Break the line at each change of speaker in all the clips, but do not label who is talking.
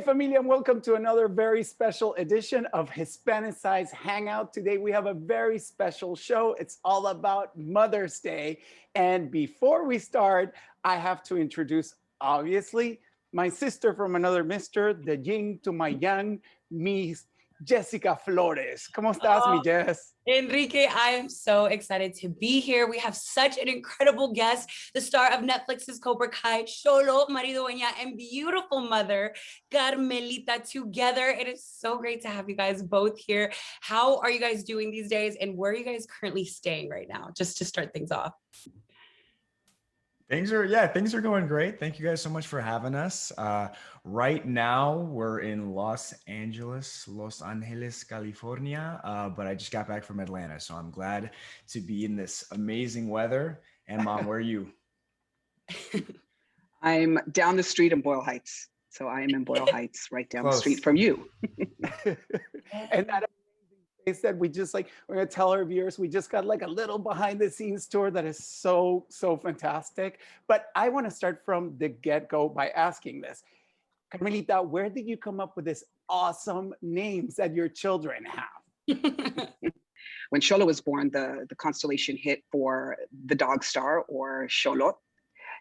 familia, and welcome to another very special edition of Hispanicize Hangout. Today we have a very special show. It's all about Mother's Day. And before we start, I have to introduce, obviously, my sister from another mister, the yin to my yang, Miss Jessica Flores. ¿Cómo estás, mi Jess?
Enrique, I am so excited to be here. We have such an incredible guest, the star of Netflix's Cobra, Xolo Maridueña, and beautiful mother, Carmelita, together. It is so great to have you guys both here. How are you guys doing these days? And where are you guys currently staying right now, just to start things off?
Things are going great. Thank you guys so much for having us. Right now, we're in Los Angeles, California, but I just got back from Atlanta, so I'm glad to be in this amazing weather. And Mom, where are you?
I'm down the street in Boyle Heights. So I am in Boyle Heights, right down the street from you.
And that amazing face that we're gonna tell our viewers, we just got like a little behind the scenes tour that is so fantastic. But I want to start from the get-go by asking this. Carmelita, where did you come up with this awesome names that your children have?
When Xolo was born, the constellation hit for the dog star, or Xolo.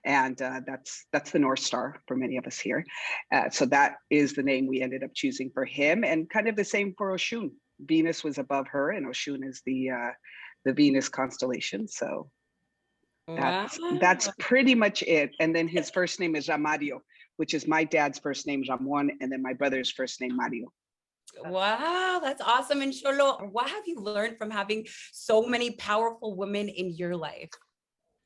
And that's the North Star for many of us here. So that is the name we ended up choosing for him, and kind of the same for Oshun. Venus was above her, and Oshun is the Venus constellation. So that's pretty much it. And then his first name is Ramario, which is my dad's first name, Ramon, and then my brother's first name, Mario.
Wow, that's awesome. And Xolo, what have you learned from having so many powerful women in your life?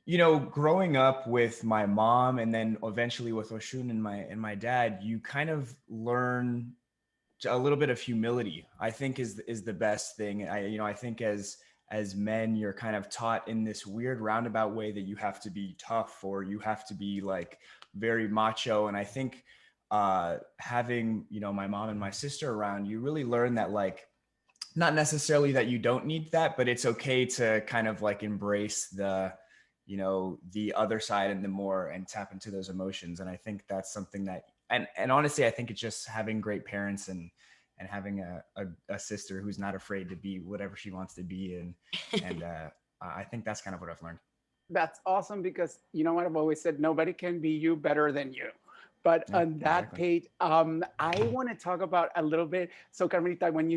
You know, growing up with my mom and then eventually with Oshun and my dad, you kind of learn a little bit of humility, I think is the best thing. I think as men, you're kind of taught in this weird roundabout way that you have to be tough, or you have to be like very macho. And I think having, my mom and my sister around, you really learn that, like, not necessarily that you don't need that, but it's okay to kind of like embrace the other side and tap into those emotions. And I think that's something that, and honestly, I think it's just having great parents and having a sister who's not afraid to be whatever she wants to be. And I think that's kind of what I've learned.
That's awesome, because you know what I've always said, nobody can be you better than you. But yeah, on that page, I want to talk about a little bit. So Carmelita, when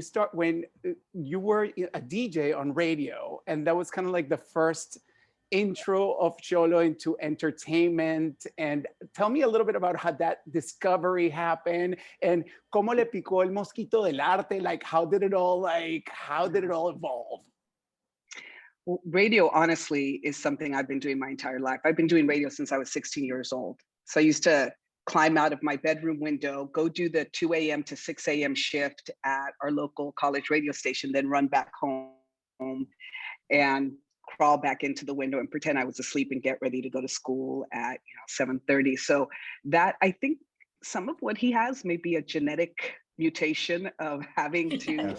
you were a DJ on radio, and that was kind of like the first intro of Xolo into entertainment, and tell me a little bit about how that discovery happened, and cómo le picó el mosquito del arte, like how did it all evolve?
Well, radio honestly is something I've been doing my entire life. I've been doing radio since I was 16 years old. So I used to climb out of my bedroom window, go do the 2 a.m. to 6 a.m. shift at our local college radio station, then run back home and crawl back into the window and pretend I was asleep and get ready to go to school at 7:30. So that, I think some of what he has may be a genetic mutation of having to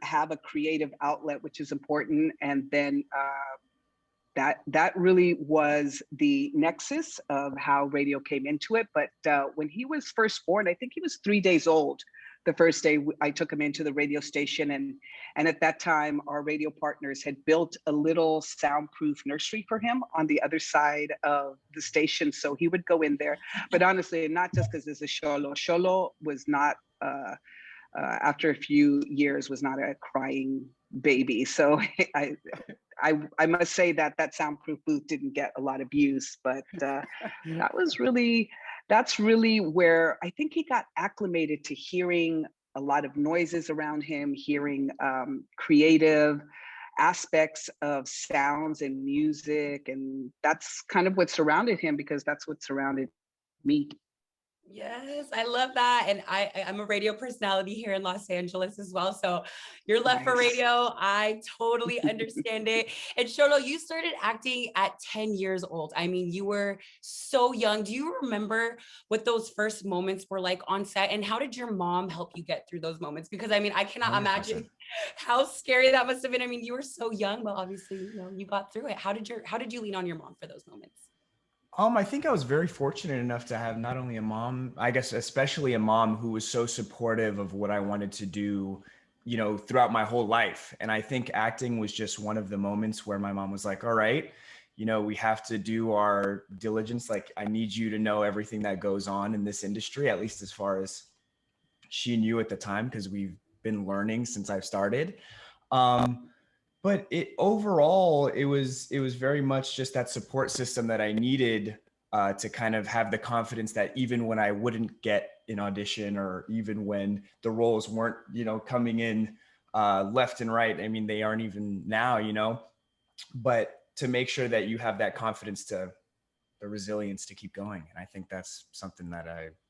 have a creative outlet, which is important. And then that really was the nexus of how radio came into it. But when he was first born, I think he was 3 days old the first day I took him into the radio station. And at that time, our radio partners had built a little soundproof nursery for him on the other side of the station. So he would go in there. But honestly, not just because there's a Xolo. Xolo was not, after a few years, was not a crying baby. So I must say that soundproof booth didn't get a lot of use, but that's really where I think he got acclimated to hearing a lot of noises around him, hearing creative aspects of sounds and music. And that's kind of what surrounded him, because that's what surrounded me.
Yes, I love that. And I'm a radio personality here in Los Angeles as well. So your love for radio, I totally understand it. And Xolo, you started acting at 10 years old. I mean, you were so young. Do you remember what those first moments were like on set? And how did your mom help you get through those moments? Because I mean, I cannot 100%. Imagine how scary that must have been. I mean, you were so young, but obviously, you got through it. How did you lean on your mom for those moments?
I think I was very fortunate enough to have not only a mom, I guess, especially a mom who was so supportive of what I wanted to do, you know, throughout my whole life. And I think acting was just one of the moments where my mom was like, all right, you know, we have to do our diligence. Like, I need you to know everything that goes on in this industry, at least as far as she knew at the time, because we've been learning since I've started. But it overall, it was very much just that support system that I needed to kind of have the confidence that even when I wouldn't get an audition, or even when the roles weren't, you know, coming in left and right. I mean, they aren't even now, you know, but to make sure that you have that confidence, to the resilience to keep going. And I think that's something that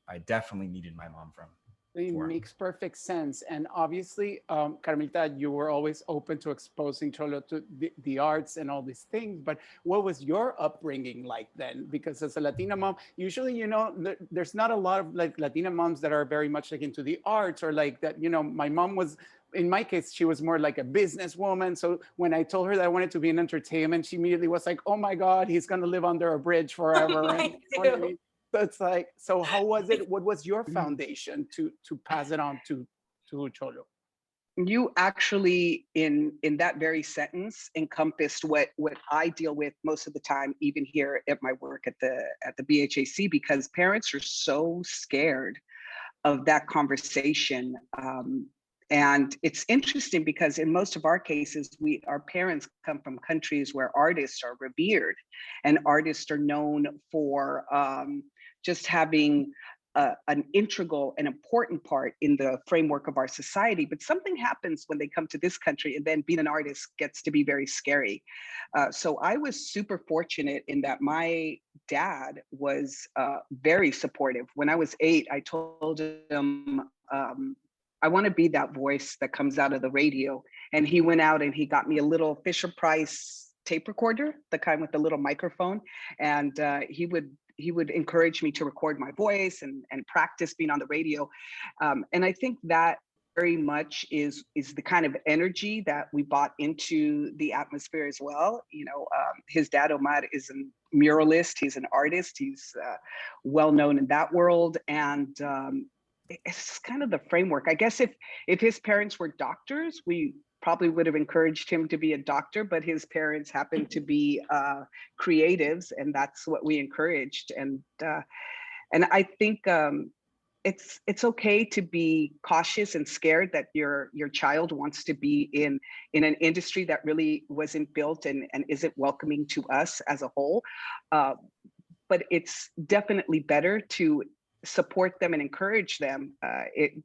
I definitely needed my mom from.
It makes perfect sense. And obviously, Carmelita, you were always open to exposing Xolo to the arts and all these things. But what was your upbringing like then? Because as a Latina mom, usually, you know, there's not a lot of like Latina moms that are very much like into the arts, or like that, you know, my mom was, in my case, she was more like a businesswoman. So when I told her that I wanted to be in entertainment, she immediately was like, oh my God, he's going to live under a bridge forever. And, you know what I mean? So it's like, so how was it? What was your foundation to pass it on to Xolo?
You actually, in that very sentence, encompassed what I deal with most of the time, even here at my work at the BHAC, because parents are so scared of that conversation. And it's interesting because in most of our cases, our parents come from countries where artists are revered, and artists are known for just having an integral and important part in the framework of our society. But something happens when they come to this country, and then being an artist gets to be very scary. So I was super fortunate in that my dad was very supportive. When I was 8, I told him, I want to be that voice that comes out of the radio. And he went out and he got me a little Fisher-Price tape recorder, the kind with the little microphone. And he would encourage me to record my voice and practice being on the radio. And I think that very much is the kind of energy that we brought into the atmosphere as well. You know, his dad, Omar, is a muralist. He's an artist. He's well known in that world. And it's kind of the framework. I guess if his parents were doctors, we probably would have encouraged him to be a doctor, but his parents happened to be creatives, and that's what we encouraged. And I think it's okay to be cautious and scared that your child wants to be in an industry that really wasn't built and isn't welcoming to us as a whole. But it's definitely better to support them and encourage them.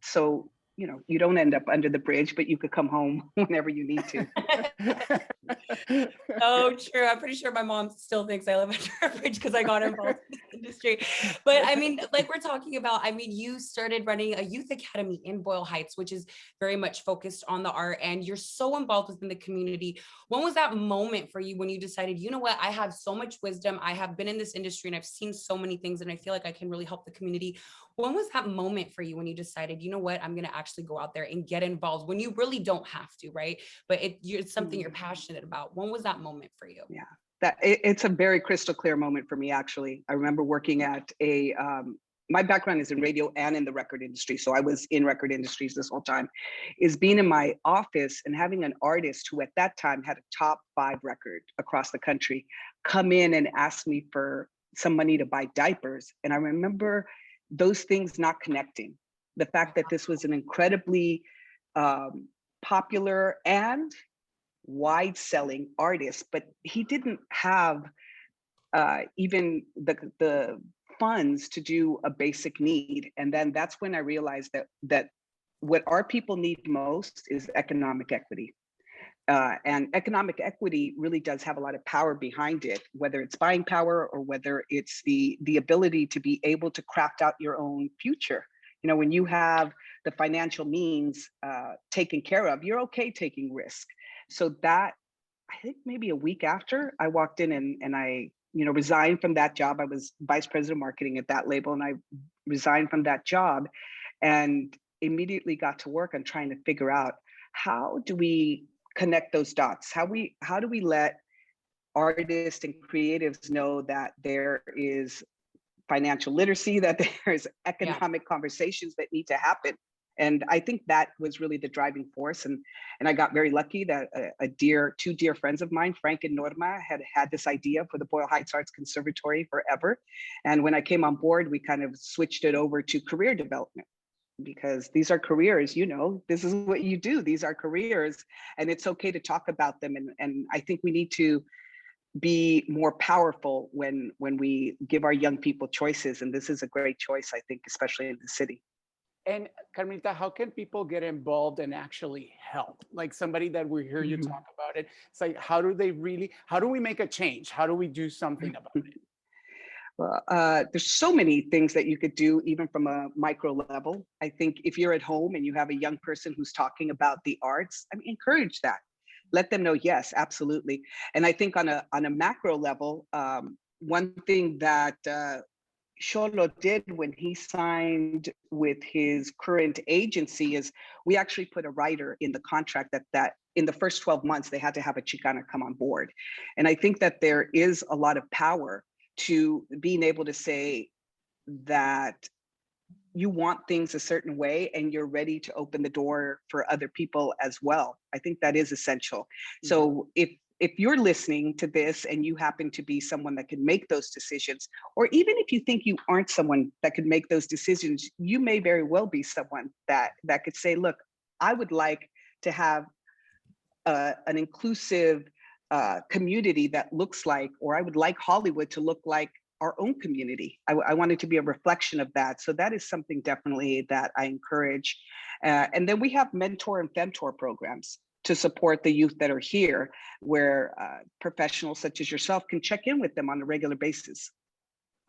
So, you know, you don't end up under the bridge, but you could come home whenever you need to.
Oh, true. I'm pretty sure my mom still thinks I live under a bridge because I got involved in this industry. But I mean, like we're talking about, I mean, you started running a youth academy in Boyle Heights, which is very much focused on the art, and you're so involved within the community. When was that moment for you when you decided, you know what, I have so much wisdom, I have been in this industry and I've seen so many things and I feel like I can really help the community? When was that moment for you when you decided, you know what, I'm going to actually go out there and get involved when you really don't have to, right? But it's something you're passionate about. When was that moment for you?
Yeah, it's a very crystal clear moment for me, actually. I remember working at my background is in radio and in the record industry. So I was in record industries this whole time, is being in my office and having an artist who at that time had a top 5 record across the country come in and ask me for some money to buy diapers. And I remember those things not connecting. The fact that this was an incredibly popular and wide-selling artist, but he didn't have even the funds to do a basic need. And then that's when I realized that what our people need most is economic equity. And economic equity really does have a lot of power behind it, whether it's buying power or whether it's the ability to be able to craft out your own future. You know, when you have the financial means taken care of, you're okay taking risk. So that, I think maybe a week after, I walked in and I, you know, resigned from that job. I was vice president of marketing at that label, and I resigned from that job and immediately got to work on trying to figure out, how do we connect those dots? How do we let artists and creatives know that there is financial literacy, that there's economic conversations that need to happen. And I think that was really the driving force. And I got very lucky that two dear friends of mine, Frank and Norma, had this idea for the Boyle Heights Arts Conservatory forever. And when I came on board, we kind of switched it over to career development, because these are careers, this is what you do. These are careers, and it's okay to talk about them. And I think we need to be more powerful when we give our young people choices. And this is a great choice, I think, especially in the city.
And Carmelita, how can people get involved and actually help? Like somebody that we hear you talk about it, it's like, how do we make a change? How do we do something about it?
Well, there's so many things that you could do, even from a micro level. I think if you're at home and you have a young person who's talking about the arts, encourage that. Let them know, yes, absolutely. And I think on a macro level, one thing that Xolo did when he signed with his current agency is we actually put a rider in the contract that in the first 12 months, they had to have a Chicana come on board. And I think that there is a lot of power to being able to say that you want things a certain way and you're ready to open the door for other people as well. I think that is essential. So if you're listening to this and you happen to be someone that can make those decisions, or even if you think you aren't someone that could make those decisions, you may very well be someone that could say, look, I would like to have an inclusive community that looks like, or I would like Hollywood to look like our own community. I want it to be a reflection of that. So that is something definitely that I encourage. And then we have mentor and femtor programs to support the youth that are here, where professionals such as yourself can check in with them on a regular basis.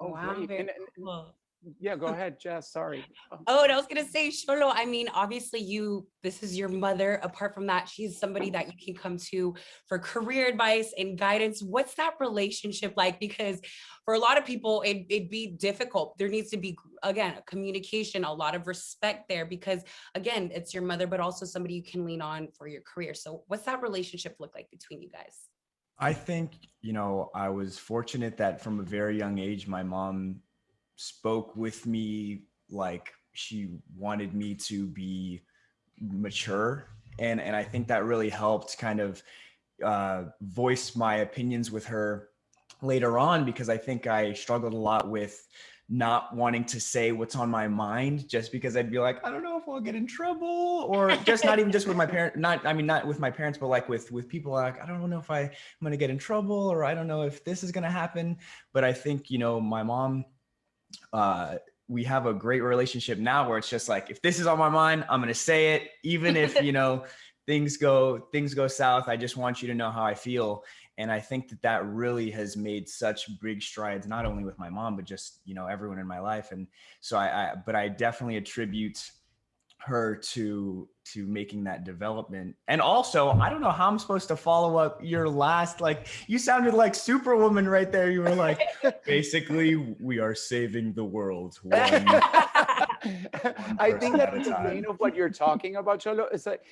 Oh,
wow,
great.
very cool.
Yeah, go ahead, Jess, sorry.
Oh, and I was gonna say, Xolo, obviously this is your mother. Apart from that, she's somebody that you can come to for career advice and guidance. What's that relationship like? Because for a lot of people, it'd be difficult. There needs to be, again, communication, a lot of respect there, because again, it's your mother, but also somebody you can lean on for your career. So what's that relationship look like between you guys?
I think, I was fortunate that from a very young age, my mom spoke with me like she wanted me to be mature. And I think that really helped kind of voice my opinions with her later on, because I think I struggled a lot with not wanting to say what's on my mind, just because I'd be like, I don't know if I'll get in trouble, or just not even just with my parents, not with my parents, but like with people, like, I don't know if I'm going to get in trouble, or I don't know if this is going to happen. But I think, my mom, we have a great relationship now where it's just like, if this is on my mind, I'm going to say it, even if, things go south. I just want you to know how I feel. And I think that really has made such big strides, not only with my mom, but just, everyone in my life. And so but I definitely attribute her to making that development. And also, I don't know how I'm supposed to follow up your last, like, you sounded like Superwoman right there. You were like, basically, we are saving the world.
I think that the vein of what you're talking about, Xolo, is like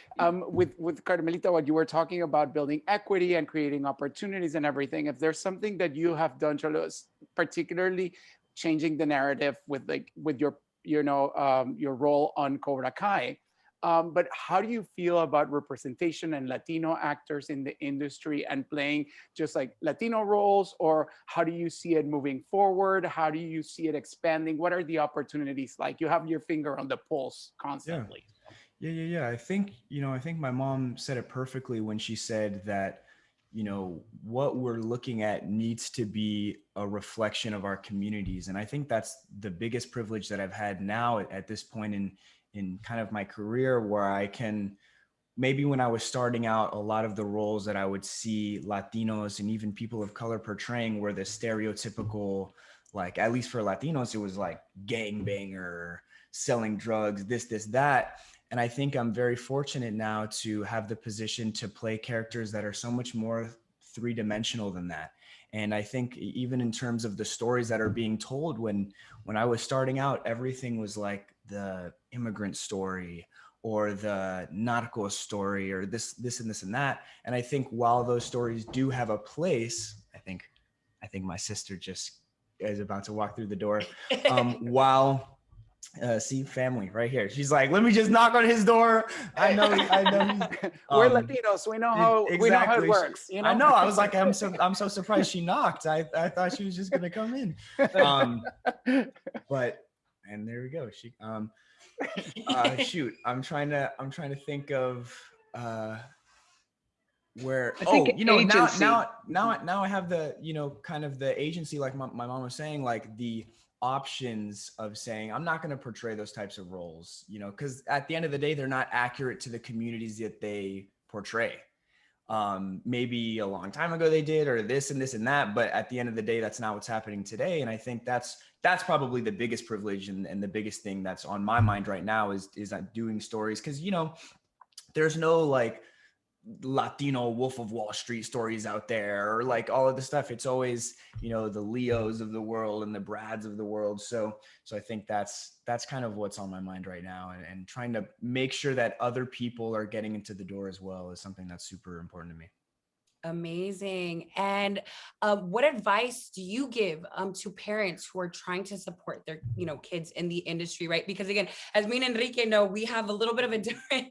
with Carmelita, what you were talking about, building equity and creating opportunities and everything. If there's something that you have done, Xolo, particularly changing the narrative with your your role on Cobra Kai. But how do you feel about representation and Latino actors in the industry and playing just like Latino roles? Or how do you see it moving forward? How do you see it expanding? What are the opportunities like? You have your finger on the pulse constantly.
Yeah. I think my mom said it perfectly when she said that, what we're looking at needs to be a reflection of our communities. And I think that's the biggest privilege that I've had now at this point in kind of my career, where I can, maybe when I was starting out, a lot of the roles that I would see Latinos and even people of color portraying were the stereotypical, like, at least for Latinos, it was like gangbanger, selling drugs, this, that. And I think I'm very fortunate now to have the position to play characters that are so much more three-dimensional than that. And I think even in terms of the stories that are being told, when I was starting out, everything was like the immigrant story or the narco story or this and this and that. And I think while those stories do have a place, I think my sister just is about to walk through the door. While see, family right here. She's like, let me just knock on his door. I know.
We're Latinos. We know how
exactly.
we know how it works. You know?
I know. I was like, I'm so surprised she knocked. I thought she was just gonna come in. But and there we go. She shoot. I'm trying to think of where now I have the kind of the agency, like my mom was saying, like the options of saying I'm not going to portray those types of roles, because at the end of the day they're not accurate to the communities that they portray. Maybe a long time ago they did, or this and this and that, but at the end of the day that's not what's happening today. And I think that's probably the biggest privilege and the biggest thing that's on my mind right now is doing stories, because there's no like Latino Wolf of Wall Street stories out there, or like all of the stuff. It's always, the Leos of the world and the Brads of the world. So I think that's kind of what's on my mind right now, and trying to make sure that other people are getting into the door as well is something that's super important to me.
Amazing. And what advice do you give to parents who are trying to support their, kids in the industry, right? Because again, as me and Enrique know, we have a little bit of a different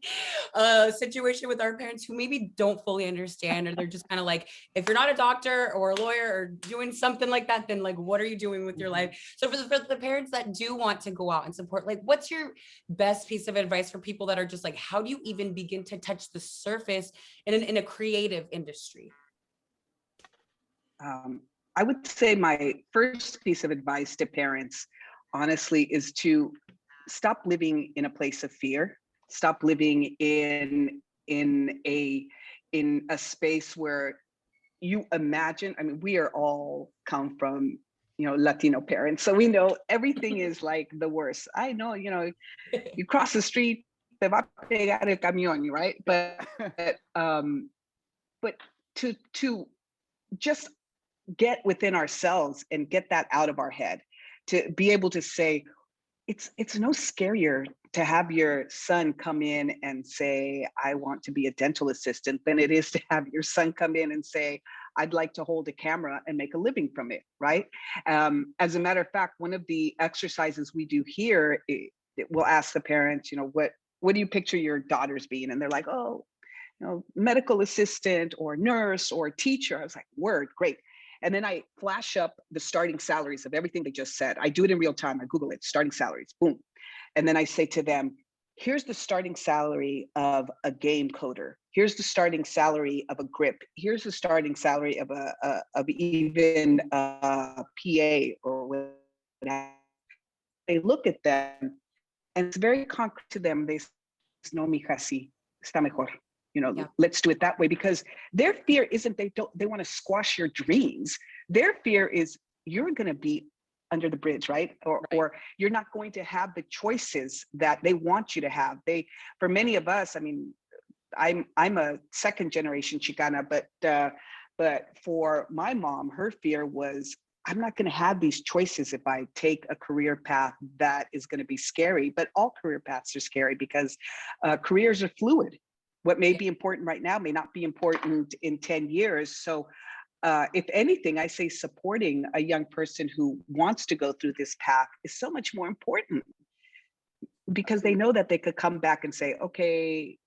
situation with our parents who maybe don't fully understand, or they're just kind of like, if you're not a doctor or a lawyer or doing something like that, then like, what are you doing with your life? So for the parents that do want to go out and support, like, what's your best piece of advice for people that are just like, how do you even begin to touch the surface in a creative industry?
I would say my first piece of advice to parents, honestly, is to stop living in a place of fear. Stop living in a space where you imagine. I mean, we are all come from Latino parents, so we know everything is like the worst. I know, you cross the street, te va a pegar el camión, right? But to just get within ourselves and get that out of our head, to be able to say, it's no scarier to have your son come in and say, I want to be a dental assistant, than it is to have your son come in and say, I'd like to hold a camera and make a living from it, right? As a matter of fact, one of the exercises we do here, we'll ask the parents, what do you picture your daughters being? And they're like, oh, medical assistant or nurse or teacher. I was like, word, great. And then I flash up the starting salaries of everything they just said. I do it in real time. I Google it, starting salaries, boom. And then I say to them, here's the starting salary of a game coder. Here's the starting salary of a grip. Here's the starting salary of even a PA or whatever. They look at them and it's very concrete to them. They say, no, mija, sí, está mejor. Let's do it that way, because their fear isn't they want to squash your dreams. Their fear is you're going to be under the bridge, right? Or you're not going to have the choices that they want you to have. For many of us, I mean, I'm a second generation Chicana, but for my mom, her fear was, I'm not going to have these choices if I take a career path that is going to be scary. But all career paths are scary because careers are fluid. What may be important right now may not be important in 10 years. So if anything, I say supporting a young person who wants to go through this path is so much more important, because they know that they could come back and say, okay,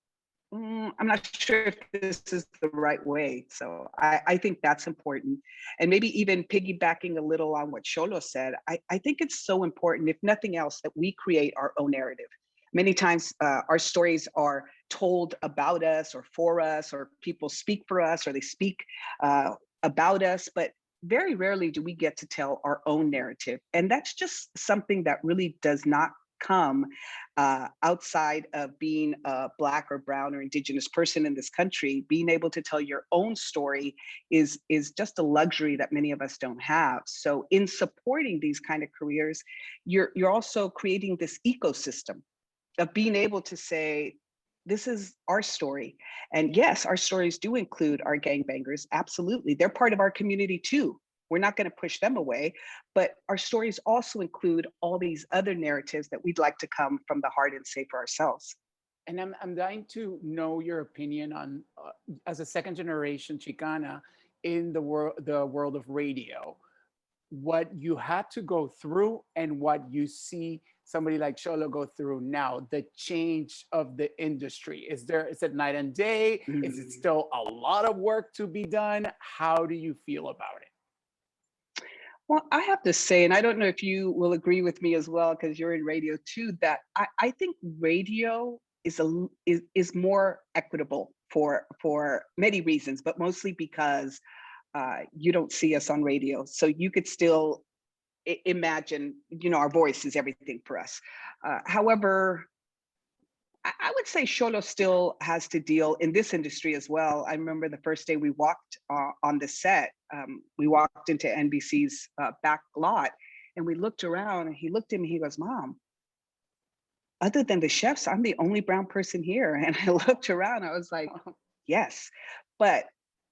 I'm not sure if this is the right way. So I think that's important. And maybe even piggybacking a little on what Xolo said, I think it's so important, if nothing else, that we create our own narrative. Many times our stories are told about us or for us, or people speak for us, or they speak about us, but very rarely do we get to tell our own narrative. And that's just something that really does not come outside of being a Black or brown or Indigenous person in this country. Being able to tell your own story is just a luxury that many of us don't have. So in supporting these kind of careers, you're also creating this ecosystem of being able to say, this is our story. And yes, our stories do include our gangbangers. Absolutely. They're part of our community too. We're not going to push them away, but our stories also include all these other narratives that we'd like to come from the heart and say for ourselves.
And I'm dying to know your opinion on, as a second generation Chicana, in the world of radio, what you had to go through and what you see somebody like Xolo go through now, the change of the industry? Is it night and day? Is it still a lot of work to be done? How do you feel about it?
Well, I have to say, and I don't know if you will agree with me as well, because you're in radio too, that I think radio is more equitable for many reasons, but mostly because you don't see us on radio. So you could still imagine, our voice is everything for us. However, I would say Xolo still has to deal in this industry as well. I remember the first day we walked on the set, we walked into NBC's back lot, and we looked around, and he looked at me, he goes, "Mom, other than the chefs, I'm the only brown person here." And I looked around, I was like, yes. But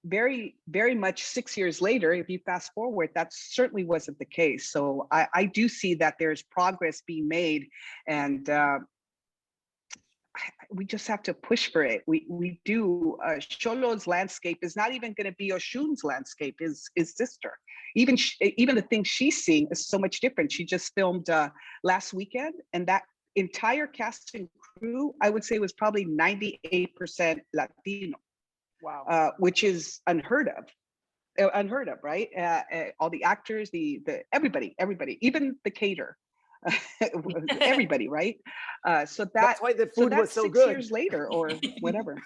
very, very much 6 years later, if you fast forward, that certainly wasn't the case. So I do see that there's progress being made, and we just have to push for it. We do. Xolo's landscape is not even going to be Oshun's landscape, his sister. Even the things she's seeing is so much different. She just filmed last weekend, and that entire cast and crew, I would say, was probably 98% Latino.
Wow.
Which is unheard of, right? All the actors, the everybody, even the caterer, everybody, right? So that's
why the food was so
6
good.
years later, or whatever.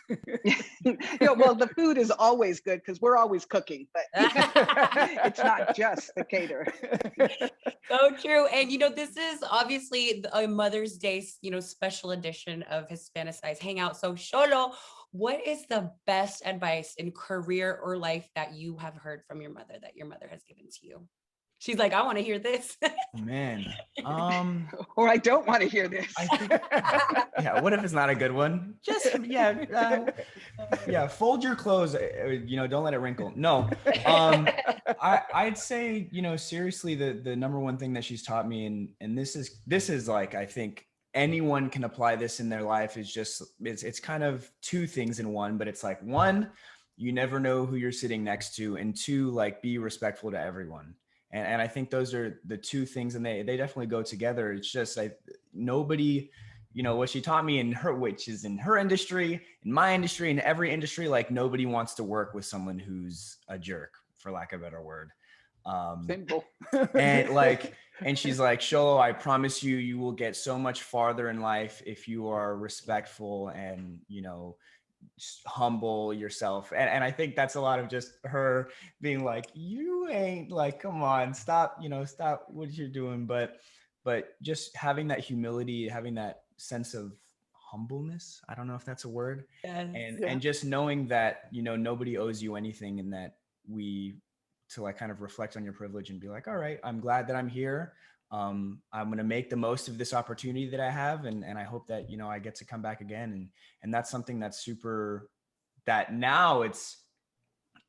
Well, the food is always good because we're always cooking, but it's not just the caterer.
So true. And, this is obviously a Mother's Day, special edition of Hispanicize Hangout. So Xolo, what is the best advice in career or life that you have heard from your mother, that your mother has given to you? She's like, I want to hear this.
Man.
Or I don't want to hear this.
I think, yeah, what if it's not a good one? Just, fold your clothes, don't let it wrinkle. No, I'd say, seriously, the number one thing that she's taught me, and this is like, I think anyone can apply this in their life, is just, it's kind of two things in one, but it's like, one, you never know who you're sitting next to, and two, like, be respectful to everyone. And I think those are the two things, and they definitely go together. It's just like nobody, what she taught me which is in her industry, in my industry, in every industry, like nobody wants to work with someone who's a jerk, for lack of a better word.
Simple.
and she's like, Xolo, I promise you, you will get so much farther in life if you are respectful and, humble yourself. And I think that's a lot of just her being like, you ain't, like, come on, stop what you're doing. But just having that humility, having that sense of humbleness, I don't know if that's a word.
Yes.
And just knowing that, nobody owes you anything, and that to like kind of reflect on your privilege and be like, all right, I'm glad that I'm here. I'm going to make the most of this opportunity that I have. And I hope that, I get to come back again. And that's something that's super, that now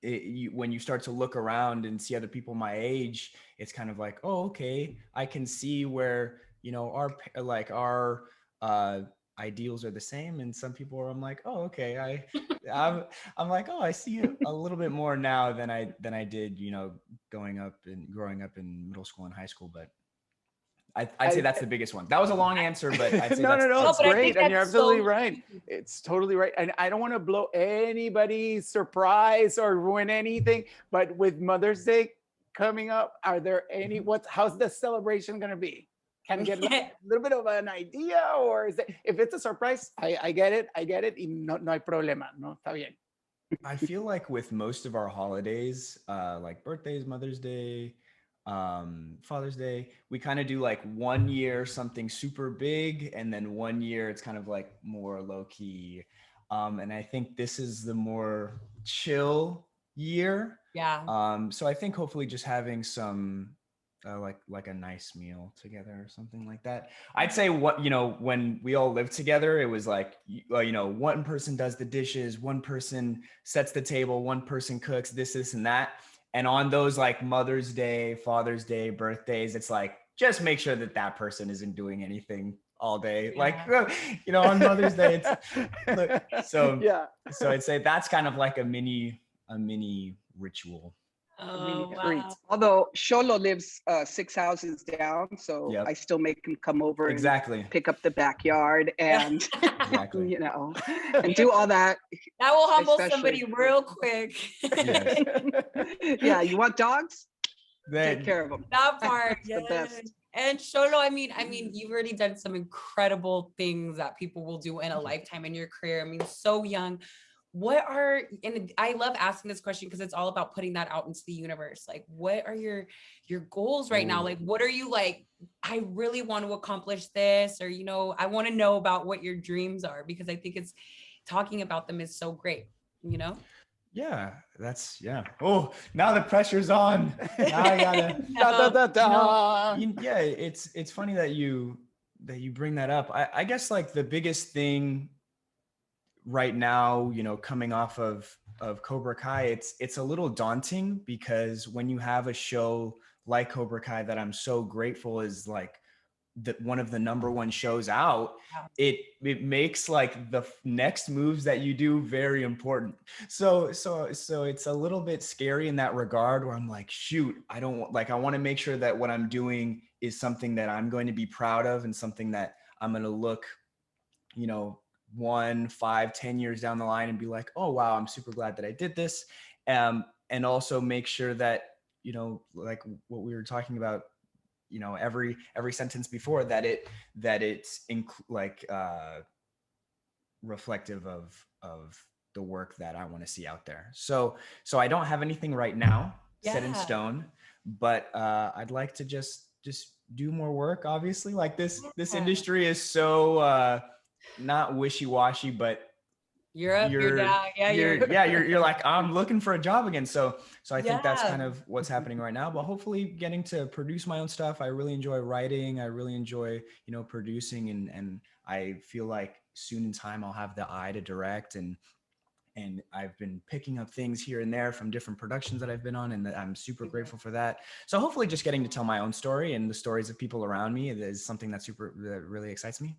when you start to look around and see other people my age, it's kind of like, oh, okay, I can see where, our ideals are the same. And some people I'm like, oh, okay. I'm like, oh, I see it a little bit more now than I did, growing up in middle school and high school. But I'd say that's the biggest one. That was a long answer, but I'd say
no, it's great. And you're absolutely right. It's totally right. And I don't want to blow anybody's surprise or ruin anything, but with Mother's Day coming up, are there how's the celebration going to be? Can get a little bit of an idea, or is it, if it's a surprise, I get it. No hay problema. No, está bien.
I feel like with most of our holidays, like birthdays, Mother's Day, Father's Day, we kind of do like 1 year something super big, and then 1 year it's kind of like more low key. And I think this is the more chill year.
Yeah.
So I think hopefully just having some like a nice meal together or something like that. I'd say when we all lived together, it was like, one person does the dishes, one person sets the table, one person cooks this and that. And on those like Mother's Day, Father's Day, birthdays, it's like, just make sure that person isn't doing anything all day. Yeah. Like, on Mother's Day, so I'd say that's kind of like a mini ritual.
Oh,
Treat.
wow.
Although Xolo lives 6 houses down, so
Yep.
I still make him come over
Exactly.
and pick up the backyard and,
Exactly.
you know, and do all that.
That will humble
Especially-
somebody real quick.
Yes.
Yeah, you want dogs? Take
That,
care of them.
That part,
It's the best.
And Xolo, I mean, you've already done some incredible things that people will do in a lifetime in your career. I mean, so young. And I love asking this question because it's all about putting that out into the universe. Like, what are your goals right now? Like, what are you like, I really want to accomplish this, or, you know, I want to know about what your dreams are, because I think it's talking about them is so great, you know?
yeah, oh, now the pressure's on. Now I gotta
Da, da, da, da.
yeah, it's funny that you bring that up. I guess like the biggest thing right now, you know, coming off of Cobra Kai, it's a little daunting, because when you have a show like Cobra Kai that I'm so grateful is like one of the #1 shows out, it makes like the next moves that you do very important. So it's a little bit scary in that regard, where I'm like, shoot, I want to make sure that what I'm doing is something that I'm going to be proud of, and something that I'm going to look, you know, 1, 5, 10 years down the line and be like, oh wow, I'm super glad that I did this. And also make sure that, you know, like what we were talking about, you know, every sentence before that, it's reflective of the work that I want to see out there. So I don't have anything right now set in stone, but I'd like to just do more work. Obviously, like this industry is so not wishy-washy, but
You're up, you're down.
You're like, I'm looking for a job again. So I think that's kind of what's happening right now, but hopefully getting to produce my own stuff. I really enjoy writing. I really enjoy, you know, producing, and I feel like soon in time I'll have the eye to direct, and I've been picking up things here and there from different productions that I've been on, and I'm super grateful for that. So hopefully just getting to tell my own story and the stories of people around me is something that really excites me.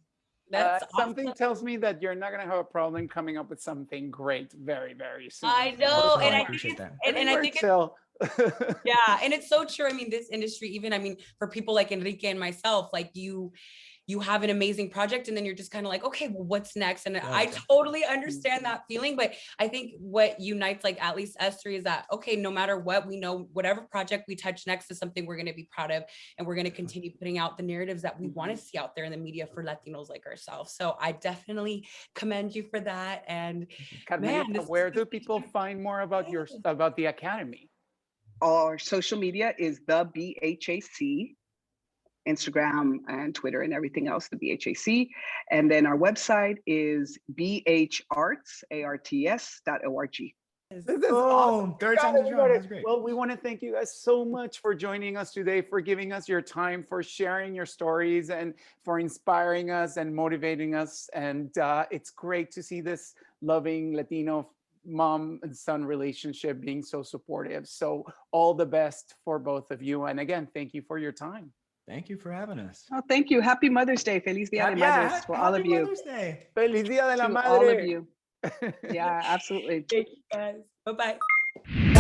That's
something tells me that you're not going to have a problem coming up with something great very, very soon.
I know, and I
appreciate that.
And I think
chill.
Yeah, and it's so true. I mean, this industry, even, I mean, for people like Enrique and myself, like you have an amazing project, and then you're just kind of like, okay, well, what's next? And I totally understand that feeling, but I think what unites, like, at least us three, is that, okay, no matter what, we know whatever project we touch next is something we're going to be proud of, and we're going to continue putting out the narratives that we want to see out there in the media for Latinos like ourselves. So I definitely commend you for that. And
Carmelita,
man,
where do people find more about the Academy?
Our social media is the BHAC, Instagram and Twitter and everything else, the BHAC. And then our website is bharts.org.
This is awesome.
Third time is wrong. That's great.
Well, we want to thank you guys so much for joining us today, for giving us your time, for sharing your stories, and for inspiring us and motivating us. And it's great to see this loving Latino mom and son relationship being so supportive. So all the best for both of you. And again, thank you for your time.
Thank you for having us.
Oh, thank you. Happy Mother's Day. Feliz Dia de Madres for all of you.
Mother's Day.
Feliz Dia de la
To
Madre.
all of you. Yeah, absolutely.
thank you guys. Bye-bye.